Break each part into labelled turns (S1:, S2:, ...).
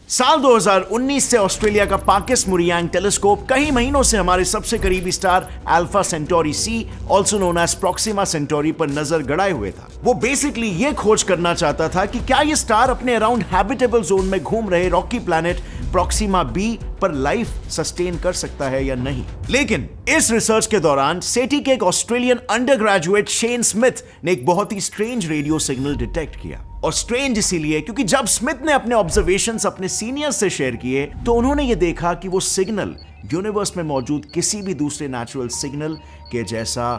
S1: साल 2019 से ऑस्ट्रेलिया का पाकिस मुरियांग टेलीस्कोप कई महीनों से हमारे सबसे करीबी star Alpha Centauri C, also known as Proxima Centauri पर नजर गड़ाए हुए था। वो बेसिकली ये खोज करना चाहता था कि क्या ये स्टार अपने अराउंड हैबिटेबल जोन में घूम रहे रॉकी प्लैनेट प्रॉक्सिमा बी पर लाइफ सस्टेन कर सकता है या नहीं। लेकिन इस रिसर्च के दौरान सेटी के एक Australian under graduate Shane Smith ने एक बहुत ही स्ट्रेंज रेडियो सिग्नल डिटेक्ट किया। और स्ट्रेंज इसीलिए क्योंकि जब स्मिथ ने अपने ऑब्जर्वेशंस अपने सीनियर्स से शेयर किए तो उन्होंने ये देखा कि वो सिग्नल यूनिवर्स में मौजूद किसी भी दूसरे नेचुरल सिग्नल के जैसा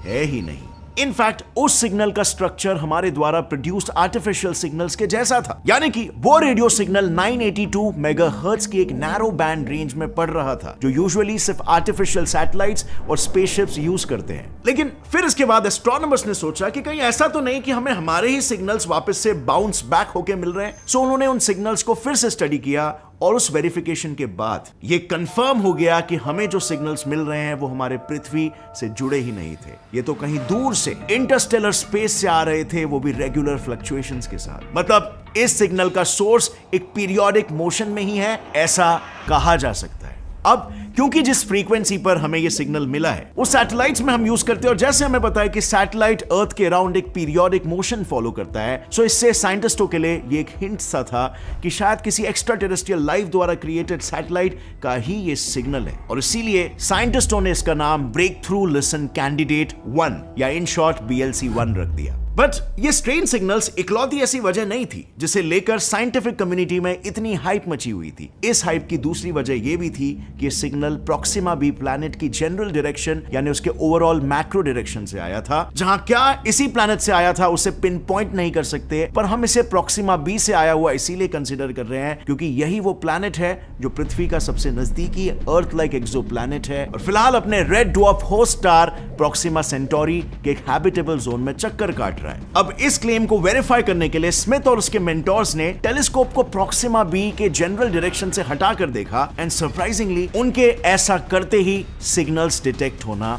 S1: है ही नहीं। इनफैक्ट उस सिग्नल का स्ट्रक्चर हमारे द्वारा प्रोड्यूस्ड आर्टिफिशियल सिग्नल्स के जैसा था, यानी कि वो रेडियो सिग्नल 982 मेगाहर्ट्ज की एक नैरो बैंड रेंज में पड़ रहा था, जो यूजुअली सिर्फ आर्टिफिशियल सैटेलाइट्स और स्पेसशिप्स यूज करते हैं। लेकिन फिर इसके बाद एस्ट्रोनॉमर्स ने सोचा कि कहीं ऐसा तो नहीं कि हमें हमारे ही सिग्नल्स वापस से बाउंस बैक होके मिल रहे हैं। सो उन्होंने उन सिग्नल्स को फिर से स्टडी किया और उस वेरिफिकेशन के बाद ये कंफर्म हो गया कि हमें जो सिग्नल्स मिल रहे हैं वो हमारे पृथ्वी से जुड़े ही नहीं थे। ये तो कहीं दूर से इंटरस्टेलर स्पेस से आ रहे थे, वो भी रेगुलर फ्लक्चुएशंस के साथ। मतलब इस सिग्नल का सोर्स एक पीरियोडिक मोशन में ही है, ऐसा कहा जा सकता है। अब क्योंकि जिस फ्रीक्वेंसी पर हमें ये सिग्नल मिला है वो सैटेलाइट्स में हम यूज करते हैं, और जैसे हमें पता है कि सैटेलाइट अर्थ के अराउंड एक पीरियोडिक मोशन फॉलो करता है, सो इससे साइंटिस्टों के लिए ये एक हिंट सा था कि शायद किसी एक्स्ट्रा टेरेस्ट्रियल लाइफ द्वारा क्रिएटेड सैटेलाइट का ही ये सिग्नल है। और इसीलिए साइंटिस्टों ने इसका नाम ब्रेक थ्रू लिसन कैंडिडेट 1 या इन शॉर्ट BLC-1 रख दिया। बट ये स्ट्रेंज सिग्नल्स इकलौती ऐसी वजह नहीं थी जिसे लेकर साइंटिफिक कम्युनिटी में इतनी हाइप मची हुई थी। इस हाइप की दूसरी वजह यह भी थी कि ये सिग्नल प्रॉक्सिमा बी प्लैनेट की जनरल डायरेक्शन यानी उसके ओवरऑल मैक्रो डायरेक्शन से आया था। जहां क्या इसी प्लैनेट से आया था उसे पिन पॉइंट नहीं कर सकते, पर हम इसे प्रॉक्सिमा बी से आया हुआ इसीलिए कंसिडर कर रहे हैं क्योंकि यही वो प्लैनेट है जो पृथ्वी का सबसे नजदीकी अर्थ लाइक एक्सो प्लैनेट है और फिलहाल अपने red dwarf host star Proxima Centauri के एक हैबिटेबल जोन में चक्कर काट रहा है। अब इस क्लेम को वेरीफाई करने के लिए स्मिथ और उसके मेंटोर्स ने टेलीस्कोप को प्रॉक्सिमा बी के जनरल डायरेक्शन से हटाकर देखा एंड सरप्राइजिंगली उनके ऐसा करते ही सिग्नल्स डिटेक्ट होना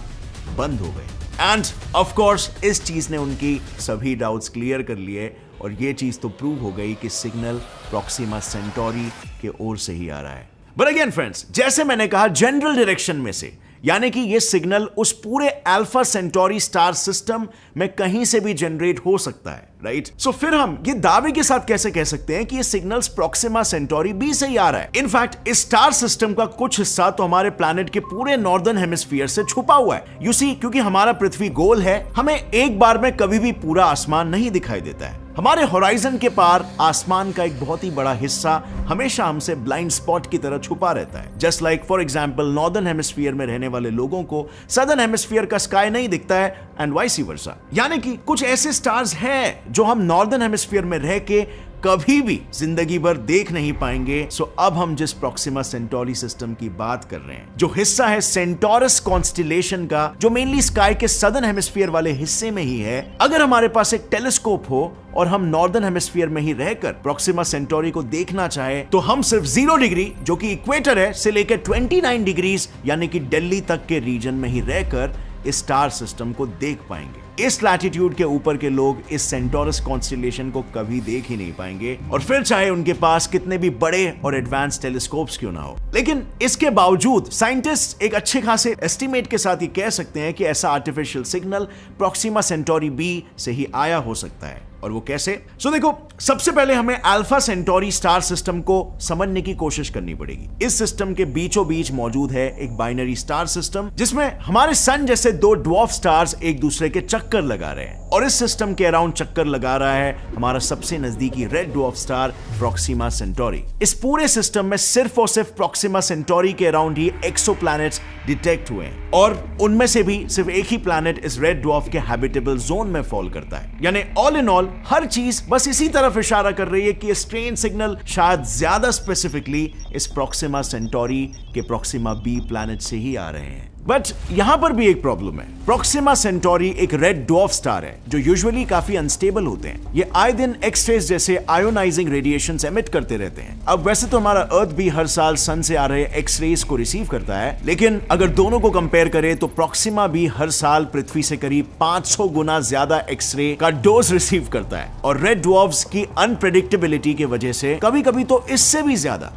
S1: बंद हो गए। एंड ऑफ कोर्स इस चीज ने उनकी सभी डाउट्स क्लियर कर लिए और ये चीज तो प्रूव हो गई कि सिग्नल प्रॉक्सिमा सेंटोरी के ओर से ही आ रहा है। बट अगेन फ्रेंड्स, जैसे मैंने कहा जनरल डायरेक्शन में से, यानी कि ये सिग्नल उस पूरे अल्फा सेंटोरी स्टार सिस्टम में कहीं से भी जनरेट हो सकता है, राइट? सो फिर हम ये दावे के साथ कैसे कह सकते हैं कि ये सिग्नल्स प्रॉक्सिमा सेंटोरी बी से ही आ रहा है? इनफैक्ट इस स्टार सिस्टम का कुछ हिस्सा तो हमारे प्लैनेट के पूरे नॉर्दर्न हेमिस्फीयर से छुपा हुआ है। यू सी, क्योंकि हमारा पृथ्वी गोल है, हमें एक बार में कभी भी पूरा आसमान नहीं दिखाई देता है। हमारे होराइजन के पार आसमान का एक बहुत ही बड़ा हिस्सा हमेशा हमसे ब्लाइंड स्पॉट की तरह छुपा रहता है। Just like for example northern hemisphere में रहने वाले लोगों को सदर्न हेमिस्फीयर का स्काई नहीं दिखता है एंड वाइस वर्सा। यानी कि कुछ ऐसे स्टार्स हैं जो हम नॉर्दर्न हेमिस्फीयर में रह के कभी भी जिंदगी भर देख नहीं पाएंगे। सो अब हम जिस प्रॉक्सिमा सेंटोरी सिस्टम की बात कर रहे हैं, जो हिस्सा है सेंटोरस कॉन्स्टिलेशन का, जो मेनली स्काई के सदर्न हेमिस्फीयर वाले हिस्से में ही है, अगर हमारे पास एक टेलीस्कोप हो और हम नॉर्दर्न हेमिस्फीयर में ही रहकर प्रॉक्सिमा सेंटोरी को देखना चाहे तो हम सिर्फ 0 डिग्री जो कि इक्वेटर है से लेकर 29 डिग्रीज यानी कि दिल्ली तक के रीजन में ही रहकर इस स्टार सिस्टम को देख पाएंगे। इस लैटिट्यूड के ऊपर के लोग इस सेंटोरस कॉन्स्टिलेशन को कभी देख ही नहीं पाएंगे, और फिर चाहे उनके पास कितने भी बड़े और एडवांस टेलीस्कोप्स क्यों ना हो। लेकिन इसके बावजूद साइंटिस्ट एक अच्छे खासे एस्टिमेट के साथ ही कह सकते हैं कि ऐसा artificial signal Proxima Centauri B से ही आया हो सकता है। और वो कैसे? सो देखो, सबसे पहले हमें अल्फा सेंटोरी स्टार सिस्टम को समझने की कोशिश करनी पड़ेगी। इस सिस्टम के बीचों बीच मौजूद है एक बाइनरी स्टार सिस्टम जिसमें हमारे सन जैसे 2 ड्वार्फ स्टार्स एक दूसरे के चक्कर लगा रहे हैं, और इस सिस्टम के अराउंड चक्कर लगा रहा है हमारा सबसे नजदीकी red dwarf star Proxima Centauri. इस पूरे सिस्टम में सिर्फ और सिर्फ प्रॉक्सिमा सेंटोरी के अराउंड ही एक्सोप्लैनेट्स डिटेक्ट हुए हैं, और उनमें से भी सिर्फ एक ही प्लैनेट इस रेड ड्वार्फ के हैबिटेबल जोन में फॉल करता है। यानी ऑल इन ऑल हर चीज बस इसी तरफ इशारा कर रही है कि स्ट्रेंज सिग्नल शायद ज्यादा स्पेसिफिकली इस प्रॉक्सिमा सेंटोरी के प्रॉक्सिमा बी प्लैनेट से ही आ रहे हैं। बट यहां पर भी एक प्रॉब्लम है। प्रोक्सिमा सेंटोरी एक रेड ड्वार्फ स्टार है जो यूजुअली काफी अनस्टेबल होते हैं। ये आए दिन एक्स-रेज जैसे आयोनाइजिंग रेडिएशंस एमिट करते रहते हैं। अब वैसे तो हमारा अर्थ भी हर साल सन से आ रहे एक्स-रेज को रिसीव करता है, लेकिन अगर दोनों को कंपेयर करें तो प्रोक्सिमा भी हर साल पृथ्वी से करीब 500 गुना ज्यादा एक्स-रे का डोज रिसीव करता है। और रेड ड्वार्फ्स की अनप्रेडिक्टेबिलिटी की वजह से कभी कभी तो इससे भी ज्यादा।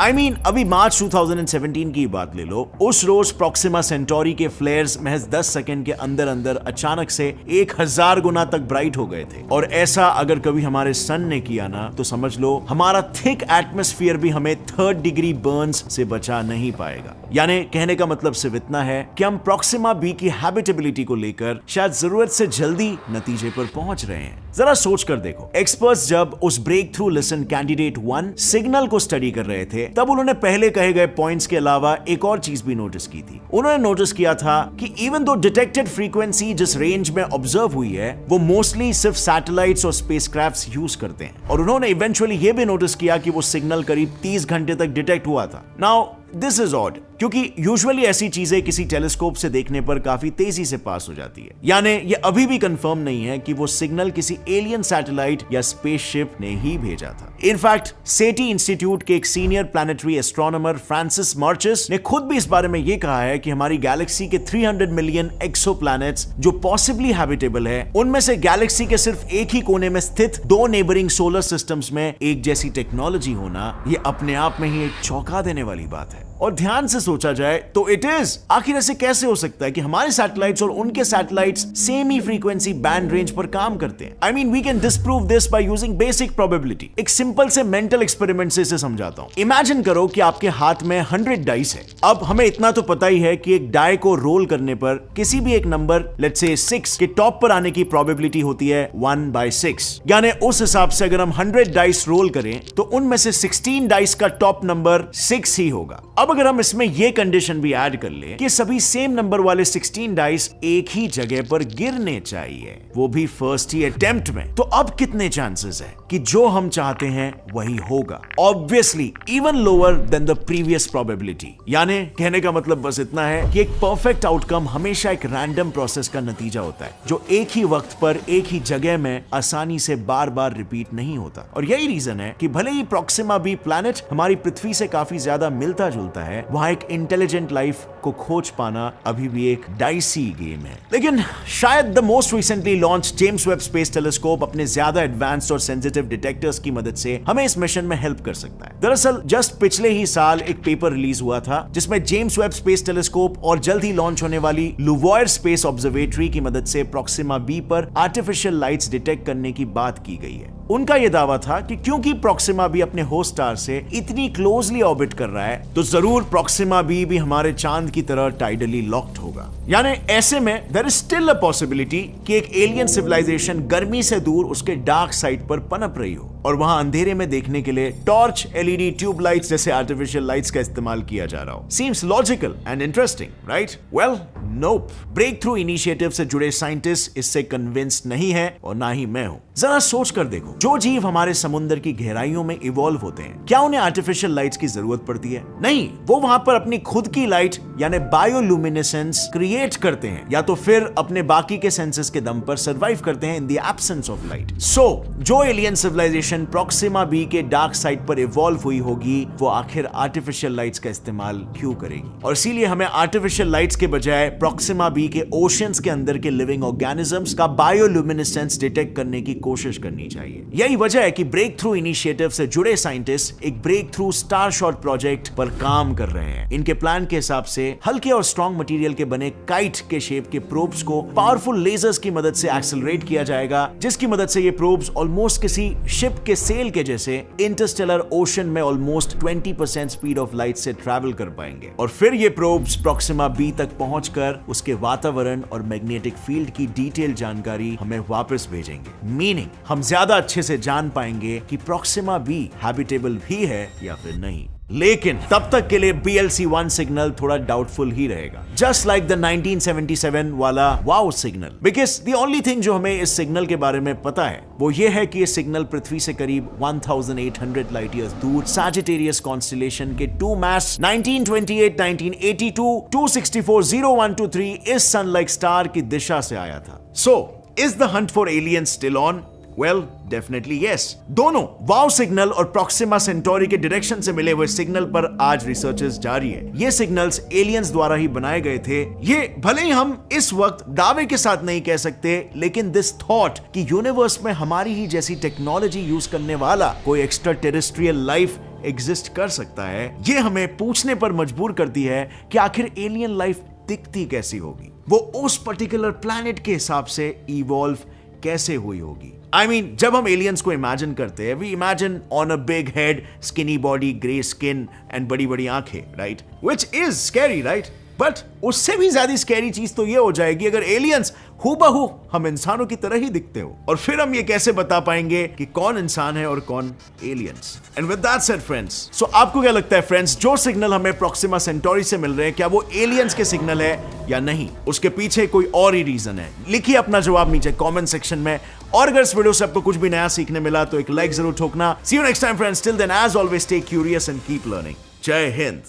S1: अभी मार्च 2017 की बात ले लो, उस रोज प्रोक्सिमा सेंटोरी के फ्लेयर्स महज 10 सेकंड के अंदर अंदर अचानक से 1000 गुना तक ब्राइट हो गए थे। और ऐसा अगर कभी हमारे सन ने किया ना, तो समझ लो हमारा थिक एटमॉस्फेयर भी हमें 3rd डिग्री बर्न्स से बचा नहीं पाएगा। यानी कहने का मतलब सिर्फ इतना है कि हम प्रोक्सिमा बी की हैबिटेबिलिटी को लेकर शायद जरूरत से जल्दी नतीजे पर पहुंच रहे हैं। जरा सोच कर देखो, एक्सपर्ट्स जब उस Breakthrough Listen candidate 1 signal को स्टडी कर रहे थे, तब उन्होंने पहले कहे गए पॉइंट्स के अलावा एक और चीज भी नोटिस की थी। उन्होंने नोटिस किया था कि इवन दो डिटेक्टेड फ्रीक्वेंसी जिस रेंज में ऑब्जर्व हुई है, वो मोस्टली सिर्फ सैटेलाइट्स और स्पेसक्राफ्ट्स यूज करते हैं। और उन्होंने इवेंचुअली ये भी नोटिस किया कि वो सिग्नल करीब 30 घंटे तक डिटेक्ट हुआ था। नाउ दिस इज ऑड, क्योंकि यूजुअली ऐसी चीजें किसी टेलीस्कोप से देखने पर काफी तेजी से पास हो जाती है। यानी ये अभी भी कंफर्म नहीं है कि वो सिग्नल किसी एलियन सैटेलाइट या स्पेसशिप ने ही भेजा था। इनफैक्ट सेटी इंस्टीट्यूट के एक senior planetary astronomer Francis marches ने खुद भी इस बारे में ये कहा है कि हमारी गैलेक्सी के 300 मिलियन एक्सोप्लैनेट्स जो पॉसिबली हैबिटेबल है, उनमें से गैलेक्सी के सिर्फ एक ही कोने में स्थित 2 नेबरिंग सोलर सिस्टम्स में एक जैसी टेक्नोलॉजी होना, ये अपने आप में ही एक चौंका देने वाली बात है। और ध्यान से सोचा जाए तो इट इज। आखिर ऐसे कैसे हो सकता है कि हमारे सैटेलाइट्स और उनके सैटेलाइट्स सेम ही फ्रीक्वेंसी बैंड रेंज पर काम करते हैं? We can disprove this by using basic probability. एक सिंपल से मेंटल एक्सपेरिमेंट से इसे समझाता हूं। इमेजिन करो कि आपके हाथ में 100 डाइस है। अब हमें इतना तो पता ही है कि एक डाई को रोल करने पर किसी भी एक नंबर लेट्स से 6 के टॉप पर आने की प्रोबेबिलिटी होती है 1/6। यानी उस हिसाब से अगर हम 100 डाइस रोल करें तो उनमें से 16 डाइस का टॉप नंबर 6 ही होगा। अब अगर हम इसमें यह कंडीशन भी ऐड कर ले कि सभी सेम नंबर वाले 16 डाइस एक ही जगह पर गिरने चाहिए, वो भी फर्स्ट ही अटेम्प्ट में, तो अब कितने चांसेस है कि जो हम चाहते हैं वही होगा? Obviously even lower than the previous probability. यानी कहने का मतलब बस इतना है कि एक परफेक्ट आउटकम हमेशा एक रैंडम प्रोसेस का नतीजा होता है, जो एक ही वक्त पर एक ही जगह में आसानी से बार बार रिपीट नहीं होता। और यही रीजन है कि भले ही प्रोक्सिमा बी प्लैनेट हमारी पृथ्वी से काफी ज्यादा मिलता जुलता है, वहां एक इंटेलिजेंट लाइफ को खोज पाना अभी भी एक डाइसी गेम है। लेकिन शायद the most recently launch James Webb space telescope अपने ज्यादा एडवांस्ड और सेंसिटिव डिटेक्टर्स की मदद से हमें इस मिशन में हेल्प कर सकता है। दरअसल जस्ट पिछले ही साल एक पेपर रिलीज हुआ था जिसमें जेम्स वेब स्पेस टेलीस्कोप और जल्द ही लॉन्च होने वाली लुवॉयर स्पेस ऑब्जर्वेटरी की मदद से प्रोक्सिमा बी पर आर्टिफिशियल लाइट्स डिटेक्ट करने की बात की गई है। उनका यह दावा था कि क्योंकि प्रोक्सिमा बी अपने होस्ट स्टार से इतनी क्लोजली ऑर्बिट कर रहा है, तो जरूर प्रोक्सिमा बी भी हमारे चांद की तरह टाइडली लॉक्ड होगा। यानी ऐसे में there is still a possibility कि एक एलियन सिविलाइजेशन गर्मी से दूर उसके डार्क साइड पर पनप रही हो और वहां अंधेरे में देखने के लिए टॉर्च, एलईडी ट्यूब लाइट्स जैसे आर्टिफिशियल लाइट्स का इस्तेमाल किया जा रहा हो। Seems logical and interesting, right? Well, nope. Breakthrough Initiative से जुड़े साइंटिस्ट इससे कन्विंस्ड नहीं है और ना ही मैं हूं। जरा सोच कर देखो, जो जीव हमारे समुद्र की गहराइयों में इवॉल्व होते हैं, क्या उन्हें आर्टिफिशियल लाइट्स की जरूरत पड़ती है? नहीं, वो वहां पर अपनी खुद की लाइट यानी बायोल्यूमिनेसेंस क्रिएट करते हैं, या तो फिर अपने बाकी के सेंसेस के दम पर सर्वाइव करते हैं in the absence of light. So जो एलियन सिविलाइजेशन प्रोक्सिमा बी के डार्क साइड पर इवॉल्व हुई होगी, वो आखिर आर्टिफिशियल लाइट्स का इस्तेमाल क्यों करेगी? और इसीलिए हमें आर्टिफिशियल लाइट्स के बजाय प्रोक्सिमा बी के ओशियंस के अंदर के लिविंग ऑर्गेनिजम्स का बायोल्यूमिनेसेंस डिटेक्ट करने की कोशिश करनी चाहिए। यही वजह है कि ब्रेक थ्रू इनिशिएटिव से जुड़े साइंटिस्ट एक Breakthrough Starshot project पर काम कर रहे हैं। इनके प्लान के हिसाब से हल्के और स्ट्रॉन्ग मटेरियल के बने काइट के शेप के प्रोब्स को पावरफुल लेजर्स की मदद से एक्सेलरेट किया जाएगा, जिसकी मदद से ये प्रोब्स ऑलमोस्ट किसी शिप के सेल के जैसे इंटरस्टेलर ओशन में ऑलमोस्ट 20% स्पीड ऑफ लाइट से ट्रैवल कर पाएंगे। और फिर ये प्रोब्स प्रोक्सिमा बी तक पहुंचकर उसके वातावरण और मैग्नेटिक फील्ड की डिटेल जानकारी हमें वापस भेजेंगे। मीनिंग हम ज्यादा अच्छे से जान पाएंगे कि प्रोक्सिमा बी हैबिटेबल भी है या फिर नहीं। लेकिन तब तक के लिए BLC-1 सिग्नल थोड़ा डाउटफुल ही रहेगा, जस्ट लाइक द 1977 वाला wow signal. Because the only thing जो हमें इस सिग्नल के बारे में पता है वो ये है कि ये सिग्नल पृथ्वी से करीब 1800 लाइट ईयर्स दूर सैजिटेरियस कॉन्स्टेलेशन के 2 मास 1928, 1982, 264, 0123 इस सन लाइक स्टार की दिशा से आया था। So is the Hunt for aliens still on? Well, definitely yes. दोनों वाव सिग्नल और प्रॉक्सिमा सेंटोरी के डायरेक्शन से मिले हुए सिग्नल पर आज रिसर्चेस जारी है। ये सिग्नल्स एलियंस द्वारा ही बनाए गए थे। ये भले ही हम इस वक्त दावे के साथ नहीं कह सकते, लेकिन दिस थॉट कि यूनिवर्स में हमारी ही जैसी टेक्नोलॉजी यूज करने वाला कोई एक्स्ट्रा टेरेस्ट्रियल लाइफ एग्जिस्ट कर सकता है, ये हमें पूछने पर मजबूर करती है कि आखिर एलियन लाइफ दिखती कैसी होगी, वो उस पर्टिकुलर प्लैनेट के हिसाब से इवॉल्व कैसे हुई होगी। I mean, जब हम एलियंस को इमेजिन करते हैं, we imagine on a big head, skinny body, grey skin and बड़ी बड़ी आंखें, right? Which is scary, right? But उससे भी ज्यादा स्कैरी चीज तो ये हो जाएगी अगर एलियंस हूबहू हम इंसानों की तरह ही दिखते हो, और फिर हम ये कैसे बता पाएंगे कि कौन इंसान है और कौन aliens. And with that said friends, so आपको क्या लगता है फ्रेंड्स, जो सिग्नल हमें प्रॉक्सिमा सेंटोरी से मिल रहे हैं, क्या वो एलियंस के सिग्नल है या नहीं? उसके पीछे कोई और ही रीजन है? लिखिए अपना जवाब नीचे कमेंट सेक्शन में। और अगर इस वीडियो से आपको कुछ भी नया सीखने मिला तो एक लाइक जरूर ठोकना। See you next time friends, till then as always stay curious and keep learning. जय हिंद।